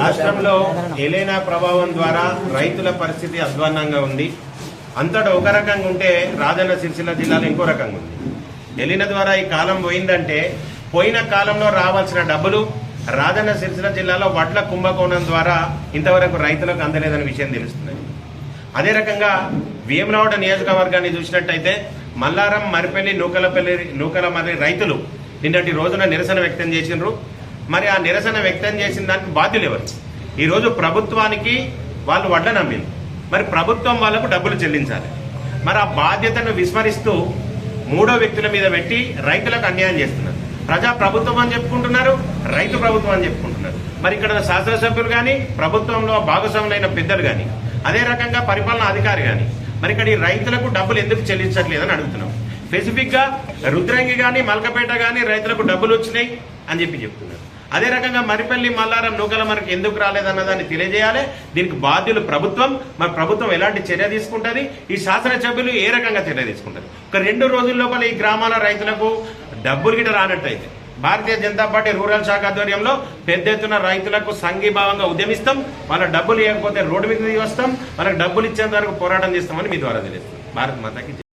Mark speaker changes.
Speaker 1: రాష్ట్రంలో ఎలైనా ప్రభావం ద్వారా రైతుల పరిస్థితి అధ్వాన్నంగా ఉంది. అంతటా ఒక రకంగా ఉంటే రాజన్న సిరిసిల్ల జిల్లాలో ఇంకో రకంగా ఉంది. ఎలిన ద్వారా ఈ కాలం పోయిందంటే పోయిన కాలంలో రావాల్సిన డబ్బులు రాజన్న సిరిసిల్ల జిల్లాలో వడ్ల కుంభకోణం ద్వారా ఇంతవరకు రైతులకు అందలేదనే విషయం తెలుస్తున్నది. అదే రకంగా వేములవాడ నియోజకవర్గాన్ని చూసినట్టయితే మల్లారం, మరిపల్లి, నూకలమర్రి రైతులు నిన్నటి రోజున నిరసన వ్యక్తం చేసినారు. మరి ఆ నిరసన వ్యక్తం చేసిన దానికి బాధ్యులు ఎవరు? ఈరోజు ప్రభుత్వానికి వాళ్ళు వడ్ల నమ్మింది, మరి ప్రభుత్వం వాళ్ళకు డబ్బులు చెల్లించాలి. మరి ఆ బాధ్యతను విస్మరిస్తూ మూడో వ్యక్తుల మీద పెట్టి రైతులకు అన్యాయం చేస్తున్నారు. ప్రజా ప్రభుత్వం అని చెప్పుకుంటున్నారు, రైతు ప్రభుత్వం అని చెప్పుకుంటున్నారు. మరి ఇక్కడ శాసనసభ్యులు కానీ, ప్రభుత్వంలో భాగస్వాములైన పెద్దలు కానీ, అదే రకంగా పరిపాలనా అధికారి కానీ మరి ఇక్కడ ఈ రైతులకు డబ్బులు ఎందుకు చెల్లించట్లేదని అడుగుతున్నాం. స్పెసిఫిక్ గా రుద్రంగి కానీ, మల్కపేట కానీ రైతులకు డబ్బులు వచ్చినాయి అని చెప్తున్నారు. అదే రకంగా మరిపల్లి, మల్లారం, నూకలమర్రికి ఎందుకు రాలేదన్న దాన్ని తెలియజేయాలి. దీనికి బాధ్యులు ప్రభుత్వం. మరి ప్రభుత్వం ఎలాంటి చర్య తీసుకుంటుంది, ఈ శాసనసభ్యులు ఏ రకంగా చర్య తీసుకుంటారు? ఒక 2 రోజుల లోపల ఈ గ్రామాల రైతులకు డబ్బులు గిట్ట రానట్టయితే భారతీయ జనతా పార్టీ రూరల్ శాఖ ఆధ్వర్యంలో పెద్ద ఎత్తున రైతులకు సంఘీభావంగా ఉద్యమిస్తాం. వాళ్ళ డబ్బులు ఇవ్వకపోతే రోడ్డు మీద వస్తాం. వాళ్ళకి డబ్బులు ఇచ్చేంత వరకు పోరాటం చేస్తామని మీ ద్వారా తెలుస్తుంది. భారత్ మాతకి